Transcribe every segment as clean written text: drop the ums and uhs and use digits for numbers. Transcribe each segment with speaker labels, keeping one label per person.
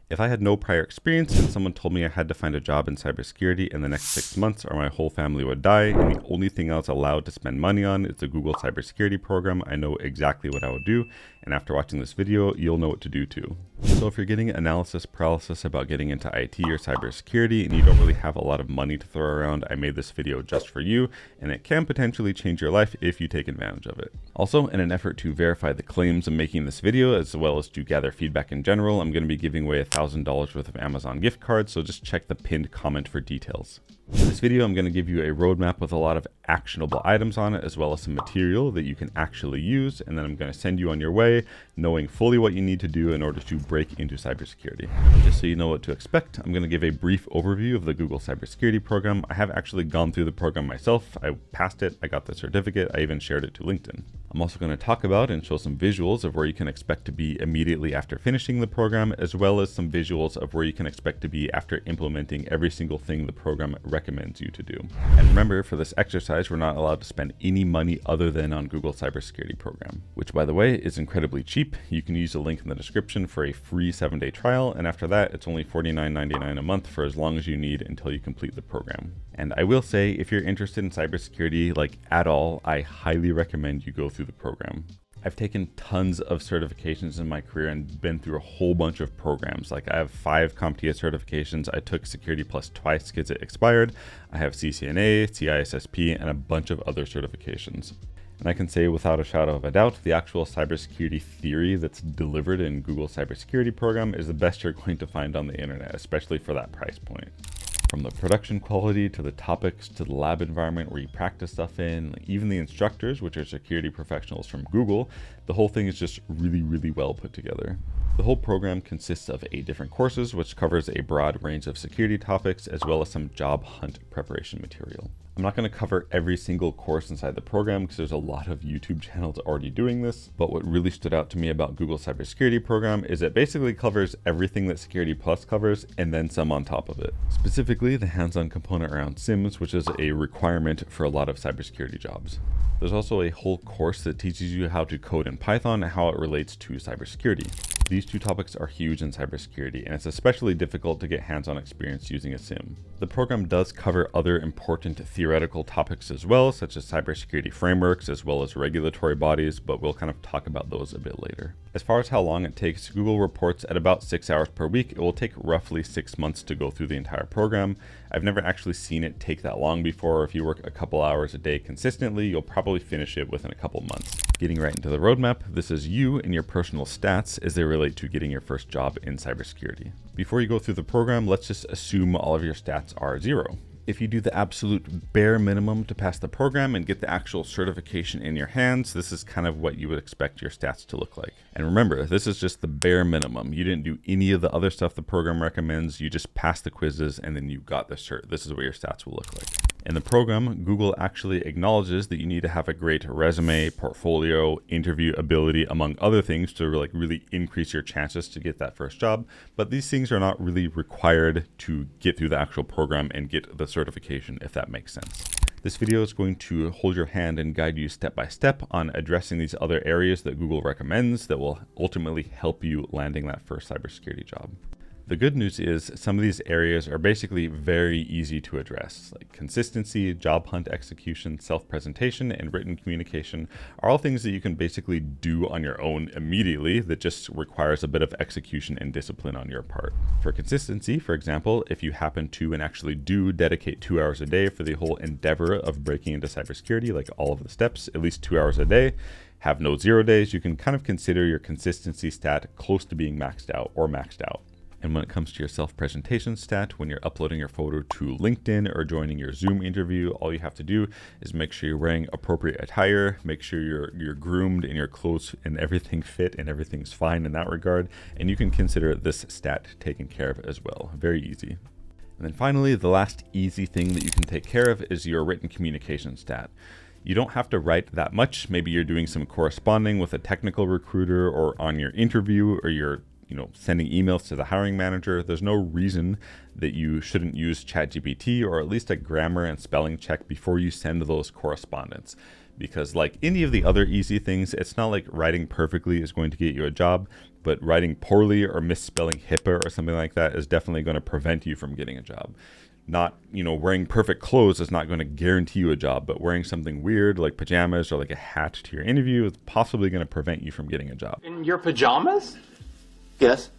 Speaker 1: If I had no prior experience and someone told me I had to find a job in cybersecurity in the next 6 months or my whole family would die, and the only thing I was allowed to spend money on is the Google Cybersecurity program, I know exactly what I would do. And after watching this video, you'll know what to do too. So if you're getting analysis paralysis about getting into IT or cybersecurity and you don't really have a lot of money to throw around, I made this video just for you, and it can potentially change your life if you take advantage of it. Also, in an effort to verify the claims I'm making in this video, as well as to gather feedback in general, I'm going to be giving away $1,000 worth of Amazon gift cards, so just check the pinned comment for details. In this video, I'm going to give you a roadmap with a lot of actionable items on it, as well as some material that you can actually use, and then I'm going to send you on your way, knowing fully what you need to do in order to break into cybersecurity. Just so you know what to expect, I'm going to give a brief overview of the Google Cybersecurity program. I have actually gone through the program myself. I passed it, I got the certificate, I even shared it to LinkedIn. I'm also going to talk about and show some visuals of where you can expect to be immediately after finishing the program, as well as some visuals of where you can expect to be after implementing every single thing the program recommends you to do. And remember, for this exercise, we're not allowed to spend any money other than on Google Cybersecurity program, which, by the way, is incredibly cheap. You can use the link in the description for a free 7-day trial, and after that, it's only $49.99 a month for as long as you need until you complete the program. And I will say, if you're interested in cybersecurity, like at all, I highly recommend you go through the program. I've taken tons of certifications in my career and been through a whole bunch of programs. Like I have 5 CompTIA certifications. I took Security Plus twice because it expired. I have CCNA, CISSP, and a bunch of other certifications. And I can say without a shadow of a doubt, the actual cybersecurity theory that's delivered in Google Cybersecurity program is the best you're going to find on the internet, especially for that price point. From the production quality to the topics to the lab environment where you practice stuff in, even the instructors, which are security professionals from Google, the whole thing is just really well put together. The whole program consists of 8 different courses, which covers a broad range of security topics, as well as some job hunt preparation material. I'm not going to cover every single course inside the program because there's a lot of YouTube channels already doing this, but what really stood out to me about Google Cybersecurity program is it basically covers everything that Security Plus covers and then some on top of it. Specifically, the hands-on component around SIMs, which is a requirement for a lot of cybersecurity jobs. There's also a whole course that teaches you how to code in Python and how it relates to cybersecurity. These 2 topics are huge in cybersecurity, and it's especially difficult to get hands-on experience using a SIM. The program does cover other important theoretical topics as well, such as cybersecurity frameworks, as well as regulatory bodies, but we'll kind of talk about those a bit later. As far as how long it takes, Google reports at about 6 hours per week. It will take roughly 6 months to go through the entire program. I've never actually seen it take that long before. If you work a couple hours a day consistently, you'll probably finish it within a couple months. Getting right into the roadmap, this is you and your personal stats as they relate to getting your first job in cybersecurity. Before you go through the program, let's just assume all of your stats are 0. If you do the absolute bare minimum to pass the program and get the actual certification in your hands, this is kind of what you would expect your stats to look like. And remember, this is just the bare minimum. You didn't do any of the other stuff the program recommends. You just passed the quizzes and then you got the cert. This is what your stats will look like. In the program, Google actually acknowledges that you need to have a great resume, portfolio, interview ability, among other things to really increase your chances to get that first job. But these things are not really required to get through the actual program and get the certification, if that makes sense. This video is going to hold your hand and guide you step by step on addressing these other areas that Google recommends that will ultimately help you landing that first cybersecurity job. The good news is some of these areas are basically very easy to address, like consistency, job hunt execution, self-presentation, and written communication are all things that you can basically do on your own immediately that just requires a bit of execution and discipline on your part. For consistency, for example, if you happen to and actually do dedicate 2 hours a day for the whole endeavor of breaking into cybersecurity, like all of the steps, at least 2 hours a day, have no 0 days, you can kind of consider your consistency stat close to being maxed out or maxed out. And when it comes to your self-presentation stat, when you're uploading your photo to LinkedIn or joining your Zoom interview, all you have to do is make sure you're wearing appropriate attire, make sure you're groomed and your clothes and everything fit and everything's fine in that regard. And you can consider this stat taken care of as well. Very easy. And then finally, the last easy thing that you can take care of is your written communication stat. You don't have to write that much. Maybe you're doing some corresponding with a technical recruiter or on your interview, or you're sending emails to the hiring manager. There's no reason that you shouldn't use ChatGPT or at least a grammar and spelling check before you send those correspondence. Because like any of the other easy things, it's not like writing perfectly is going to get you a job. but writing poorly or misspelling HIPAA or something like that is definitely going to prevent you from getting a job. Not, wearing perfect clothes is not going to guarantee you a job, but wearing something weird like pajamas or like a hat to your interview is possibly going to prevent you from getting a job.
Speaker 2: In your pajamas? Yes.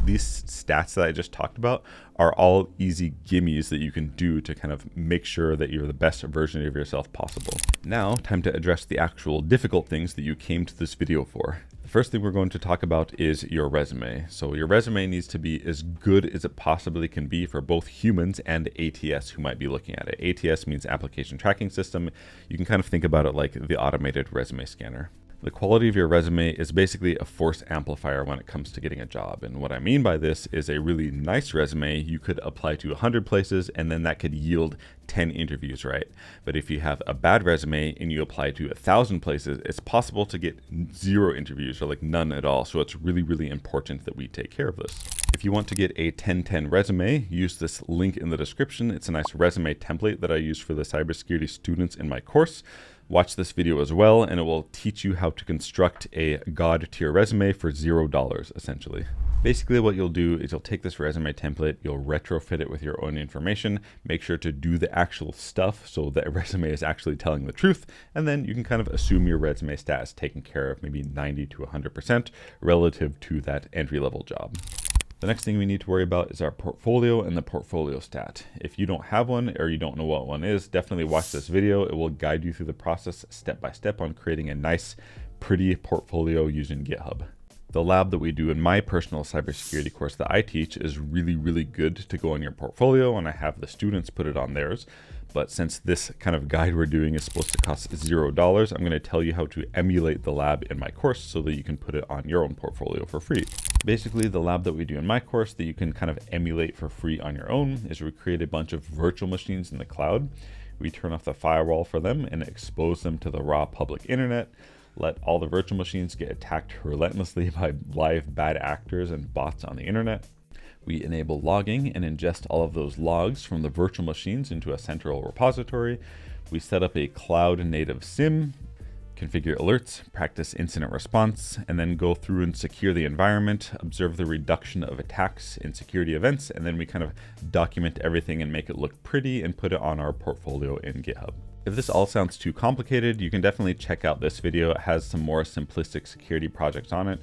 Speaker 1: These stats that I just talked about are all easy gimmies that you can do to kind of make sure that you're the best version of yourself possible. Now, time to address the actual difficult things that you came to this video for. The first thing we're going to talk about is your resume. So your resume needs to be as good as it possibly can be for both humans and ATS who might be looking at it. ATS means application tracking system. You can kind of think about it like the automated resume scanner. The quality of your resume is basically a force amplifier when it comes to getting a job. And what I mean by this is a really nice resume you could apply to 100 places and then that could yield 10 interviews, right? But if you have a bad resume and you apply to 1,000 places, it's possible to get 0 interviews or like none at all. So it's really, really important that we take care of this. If you want to get a 10-10 resume, use this link in the description. It's a nice resume template that I use for the cybersecurity students in my course. Watch this video as well, and it will teach you how to construct a God tier resume for $0, essentially. Basically what you'll do is you'll take this resume template, you'll retrofit it with your own information, make sure to do the actual stuff so that resume is actually telling the truth, and then you can kind of assume your resume stat is taken care of, maybe 90 to 100% relative to that entry-level job. The next thing we need to worry about is our portfolio and the portfolio stat. If you don't have one or you don't know what one is, definitely watch this video. It will guide you through the process step by step on creating a nice, pretty portfolio using GitHub. The lab that we do in my personal cybersecurity course that I teach is really, really good to go on your portfolio, and I have the students put it on theirs. But since this kind of guide we're doing is supposed to cost $0, I'm going to tell you how to emulate the lab in my course so that you can put it on your own portfolio for free. Basically, the lab that we do in my course that you can kind of emulate for free on your own is we create a bunch of virtual machines in the cloud. We turn off the firewall for them and expose them to the raw public internet. Let all the virtual machines get attacked relentlessly by live bad actors and bots on the internet. We enable logging and ingest all of those logs from the virtual machines into a central repository. We set up a cloud native SIEM, configure alerts, practice incident response, and then go through and secure the environment, observe the reduction of attacks and security events, and then we kind of document everything and make it look pretty and put it on our portfolio in GitHub. If this all sounds too complicated, you can definitely check out this video. It has some more simplistic security projects on it.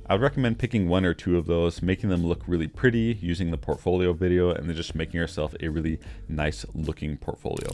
Speaker 1: I would recommend picking 1 or 2 of those, making them look really pretty using the portfolio video, and then just making yourself a really nice looking portfolio.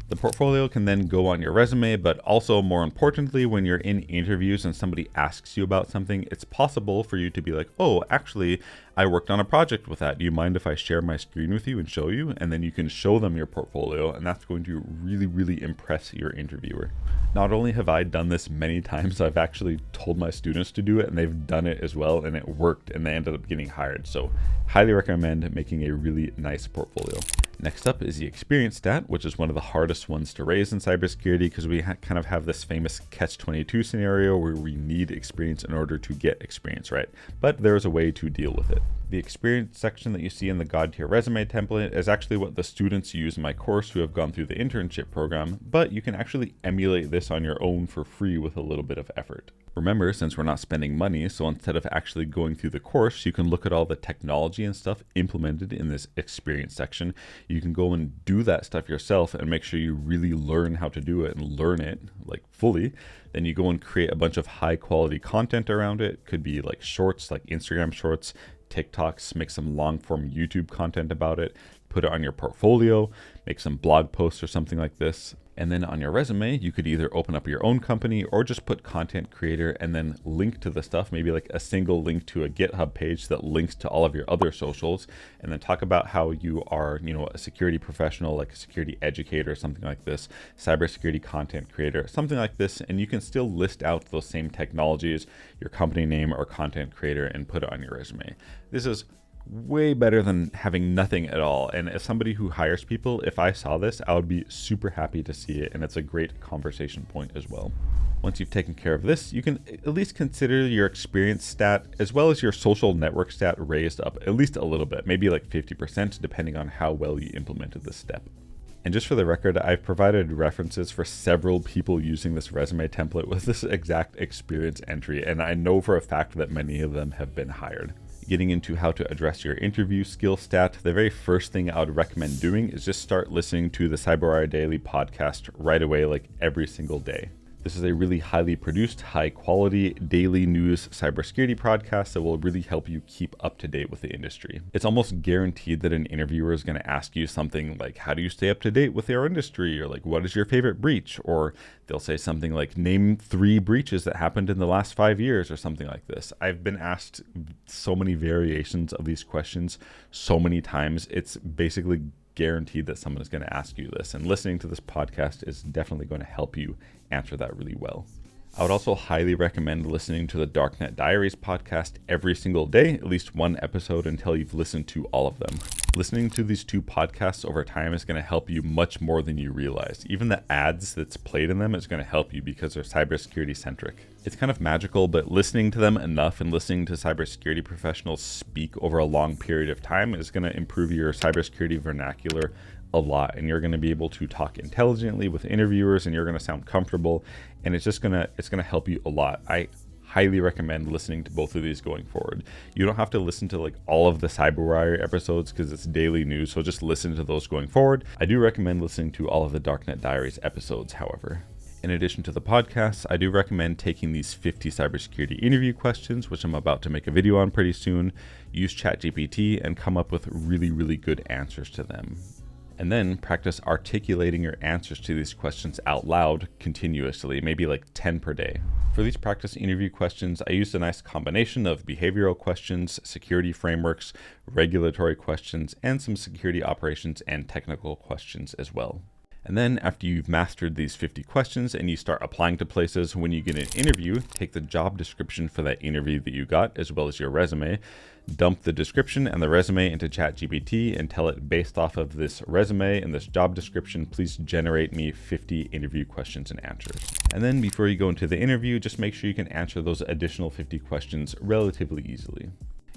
Speaker 1: The portfolio can then go on your resume, but also more importantly, when you're in interviews and somebody asks you about something, it's possible for you to be like, oh, actually, I worked on a project with that. Do you mind if I share my screen with you and show you? And then you can show them your portfolio, and that's going to really, really impress your interviewer. Not only have I done this many times, I've actually told my students to do it, and they've done it as well, and it worked, and they ended up getting hired. So highly recommend making a really nice portfolio. Next up is the experience stat, which is one of the hardest ones to raise in cybersecurity because we kind of have this famous catch-22 scenario where we need experience in order to get experience, right? But there's a way to deal with it. The experience section that you see in the God tier resume template is actually what the students use in my course who have gone through the internship program, but you can actually emulate this on your own for free with a little bit of effort. Remember, since we're not spending money, so instead of actually going through the course, you can look at all the technology and stuff implemented in this experience section. You can go and do that stuff yourself and make sure you really learn how to do it and learn it like fully. Then you go and create a bunch of high quality content around it. Could be like shorts, like Instagram shorts, TikToks, make some long form YouTube content about it, put it on your portfolio, make some blog posts or something like this. And then on your resume, you could either open up your own company or just put content creator and then link to the stuff, maybe like a single link to a GitHub page that links to all of your other socials, and then talk about how you are, a security professional, like a security educator or something like this, cybersecurity content creator, something like this. And you can still list out those same technologies, your company name or content creator, and put it on your resume. This is way better than having nothing at all. And as somebody who hires people, if I saw this, I would be super happy to see it. And it's a great conversation point as well. Once you've taken care of this, you can at least consider your experience stat as well as your social network stat raised up at least a little bit, maybe like 50%, depending on how well you implemented this step. And just for the record, I've provided references for several people using this resume template with this exact experience entry, and I know for a fact that many of them have been hired. Getting into how to address your interview skill stat, the very first thing I would recommend doing is just start listening to the CyberWire Daily podcast right away, like every single day. This is a really highly produced, high quality, daily news cybersecurity podcast that will really help you keep up to date with the industry. It's almost guaranteed that an interviewer is going to ask you something like, how do you stay up to date with your industry? Or like, what is your favorite breach? Or they'll say something like, name 3 breaches that happened in the last 5 years or something like this. I've been asked so many variations of these questions so many times. It's basically guaranteed that someone is going to ask you this, and listening to this podcast is definitely going to help you answer that really well. I would also highly recommend listening to the Darknet Diaries podcast every single day, at least one episode until you've listened to all of them. Listening to these 2 podcasts over time is going to help you much more than you realize. Even the ads that's played in them is going to help you because they're cybersecurity centric. It's kind of magical, but listening to them enough and listening to cybersecurity professionals speak over a long period of time is going to improve your cybersecurity vernacular a lot, and you're going to be able to talk intelligently with interviewers, and you're going to sound comfortable, and it's going to help you a lot. I highly recommend listening to both of these going forward. You don't have to listen to like all of the CyberWire episodes because it's daily news, so just listen to those going forward. I do recommend listening to all of the Darknet Diaries episodes, however. In addition to the podcasts, I do recommend taking these 50 cybersecurity interview questions, which I'm about to make a video on pretty soon. Use ChatGPT and come up with really, really good answers to them. And then practice articulating your answers to these questions out loud continuously, maybe like 10 per day. For these practice interview questions, I used a nice combination of behavioral questions, security frameworks, regulatory questions, and some security operations and technical questions as well. And then after you've mastered these 50 questions and you start applying to places, when you get an interview, take the job description for that interview that you got, as well as your resume, dump the description and the resume into ChatGPT and tell it, based off of this resume and this job description, please generate me 50 interview questions and answers. And then before you go into the interview, just make sure you can answer those additional 50 questions relatively easily.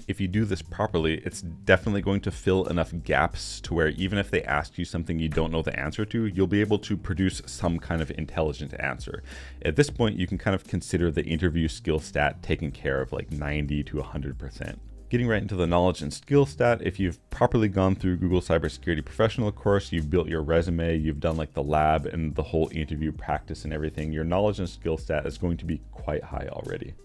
Speaker 1: If you do this properly, it's definitely going to fill enough gaps to where even if they ask you something you don't know the answer to, you'll be able to produce some kind of intelligent answer. At this point, you can kind of consider the interview skill stat taken care of like 90 to 100%. Getting right into the knowledge and skill stat, if you've properly gone through Google Cybersecurity Professional course, you've built your resume, you've done like the lab and the whole interview practice and everything, your knowledge and skill stat is going to be quite high already.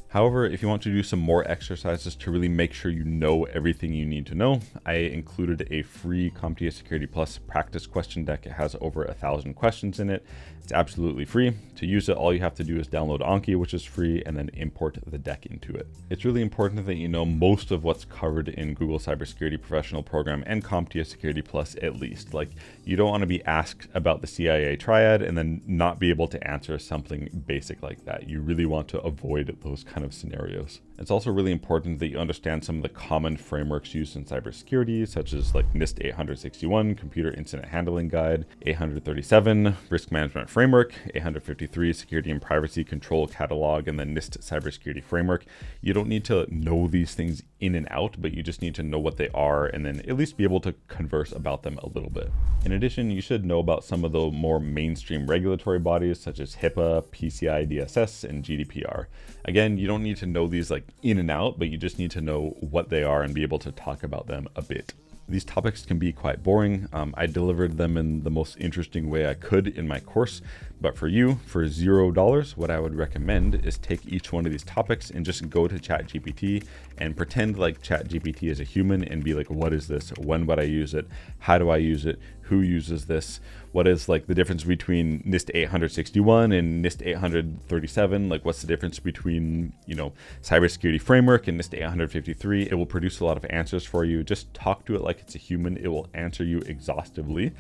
Speaker 1: However, if you want to do some more exercises to really make sure you know everything you need to know, I included a free CompTIA Security Plus practice question deck. It has over 1,000 questions in it. It's absolutely free. To use it, all you have to do is download Anki, which is free, and then import the deck into it. It's really important that you know most of what's covered in Google Cybersecurity Professional Program and CompTIA Security Plus at least. Like, you don't want to be asked about the CIA triad and then not be able to answer something basic like that. You really want to avoid those kind of scenarios. It's also really important that you understand some of the common frameworks used in cybersecurity, such as like NIST 861, Computer Incident Handling Guide, 837, Risk Management Framework, 853, Security and Privacy Control Catalog, and the NIST Cybersecurity Framework. You don't need to know these things in and out, but you just need to know what they are and then at least be able to converse about them a little bit. In addition, you should know about some of the more mainstream regulatory bodies such as HIPAA, PCI DSS, and GDPR. Again, you don't need to know these like in and out, but you just need to know what they are and be able to talk about them a bit. These topics can be quite boring. I delivered them in the most interesting way I could in my course, but for you, for $0, what I would recommend is take each one of these topics and just go to ChatGPT and pretend like ChatGPT is a human and be like, what is this? When would I use it? How do I use it? Who uses this? What is like the difference between NIST 861 and NIST 837? Like, what's the difference between, cybersecurity framework and NIST 853? It will produce a lot of answers for you. Just talk to it like it's a human. It will answer you exhaustively,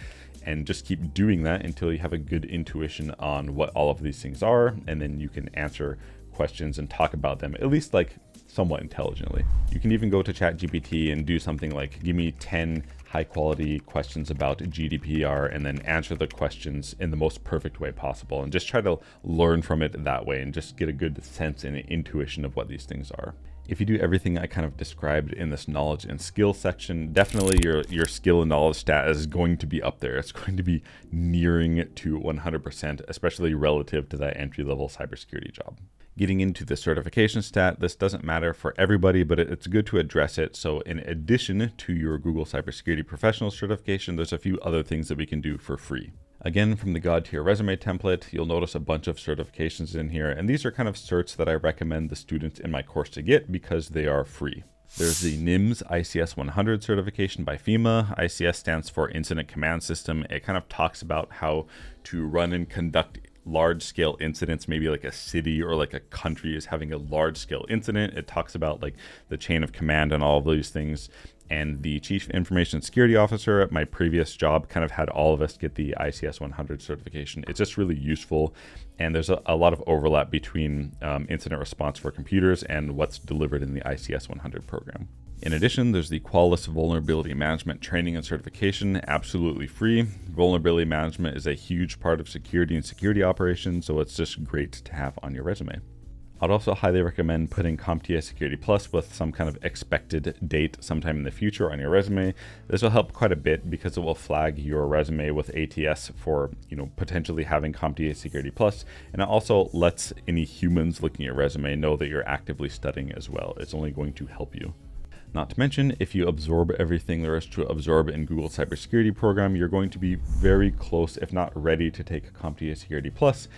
Speaker 1: and just keep doing that until you have a good intuition on what all of these things are. And then you can answer questions and talk about them, at least like somewhat intelligently. You can even go to ChatGPT and do something like, give me 10 high quality questions about GDPR, and then answer the questions in the most perfect way possible, and just try to learn from it that way and just get a good sense and intuition of what these things are. If you do everything I kind of described in this knowledge and skill section, definitely your skill and knowledge stat is going to be up there. It's going to be nearing to 100%, especially relative to that entry-level cybersecurity job. Getting into the certification stat, this doesn't matter for everybody, but it's good to address it. So in addition to your Google Cybersecurity Professional certification, there's a few other things that we can do for free. Again, from the Guide to Your Resume template, you'll notice a bunch of certifications in here, and these are kind of certs that I recommend the students in my course to get because they are free. There's the NIMS ICS 100 certification by FEMA. ICS stands for Incident Command System. It kind of talks about how to run and conduct large-scale incidents, maybe like a city or like a country is having a large-scale incident. It talks about like the chain of command and all of these things. And the Chief Information Security Officer at my previous job kind of had all of us get the ICS 100 certification. It's just really useful. And there's a lot of overlap between incident response for computers and what's delivered in the ICS 100 program. In addition, there's the Qualys Vulnerability Management Training and Certification, absolutely free. Vulnerability management is a huge part of security and security operations, so it's just great to have on your resume. I'd also highly recommend putting CompTIA Security Plus with some kind of expected date sometime in the future on your resume. This will help quite a bit because it will flag your resume with ATS for, potentially having CompTIA Security Plus, and it also lets any humans looking at your resume know that you're actively studying as well. It's only going to help you. Not to mention, if you absorb everything there is to absorb in Google Cybersecurity Program, you're going to be very close, if not ready, to take CompTIA Security Plus.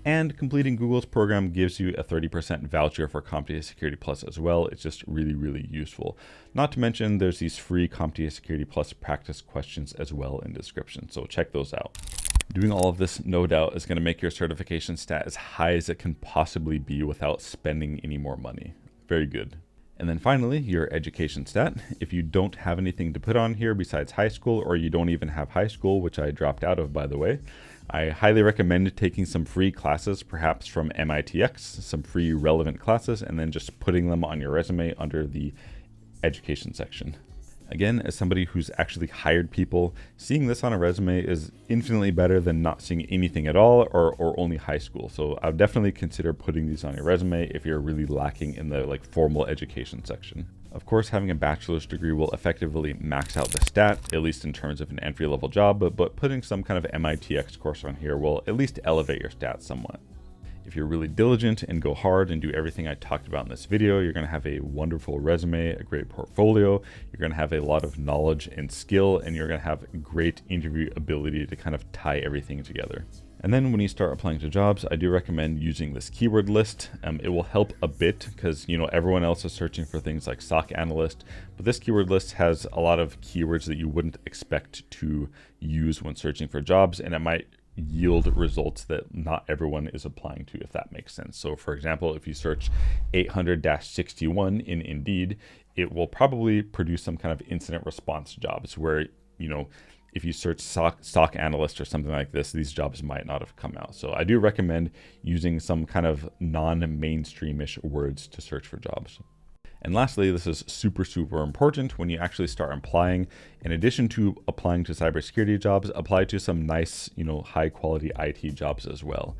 Speaker 1: And completing Google's program gives you a 30% voucher for CompTIA Security Plus as well. It's just really, really useful. Not to mention, there's these free CompTIA Security Plus practice questions as well in description, so check those out. Doing all of this, no doubt, is going to make your certification stat as high as it can possibly be without spending any more money. Very good. And then finally, your education stat. If you don't have anything to put on here besides high school, or you don't even have high school, which I dropped out of, by the way, I highly recommend taking some free classes, perhaps from MITx, some free relevant classes, and then just putting them on your resume under the education section. Again, as somebody who's actually hired people, seeing this on a resume is infinitely better than not seeing anything at all or only high school. So I would definitely consider putting these on your resume if you're really lacking in the formal education section. Of course, having a bachelor's degree will effectively max out the stat, at least in terms of an entry-level job, but putting some kind of MITx course on here will at least elevate your stats somewhat. If you're really diligent and go hard and do everything I talked about in this video, you're going to have a wonderful resume, a great portfolio, you're going to have a lot of knowledge and skill, and you're going to have great interview ability to kind of tie everything together. And then when you start applying to jobs, I do recommend using this keyword list. It will help a bit because everyone else is searching for things like SOC analyst, but this keyword list has a lot of keywords that you wouldn't expect to use when searching for jobs, and it might yield results that not everyone is applying to, if that makes sense. So for example, if you search 800-61 in Indeed, it will probably produce some kind of incident response jobs where, if you search SOC analyst or something like this, these jobs might not have come out. So I do recommend using some kind of non-mainstreamish words to search for jobs. And lastly, this is super, super important when you actually start applying. In addition to applying to cybersecurity jobs, apply to some nice, high quality IT jobs as well.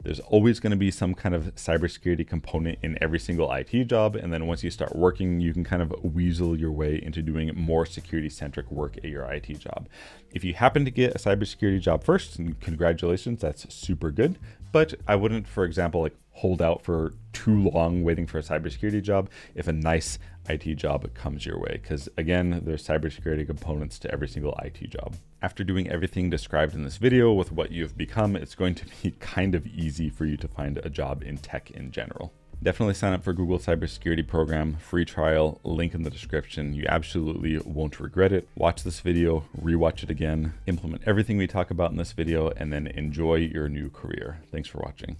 Speaker 1: There's always going to be some kind of cybersecurity component in every single IT job. And then once you start working, you can kind of weasel your way into doing more security centric work at your IT job. If you happen to get a cybersecurity job first, congratulations, that's super good. But I wouldn't, for example, hold out for too long waiting for a cybersecurity job if a nice IT job comes your way, because again, there's cybersecurity components to every single IT job. After doing everything described in this video with what you've become, it's going to be kind of easy for you to find a job in tech in general. Definitely sign up for Google Cybersecurity Program, free trial, link in the description. You absolutely won't regret it. Watch this video, rewatch it again, implement everything we talk about in this video, and then enjoy your new career. Thanks for watching.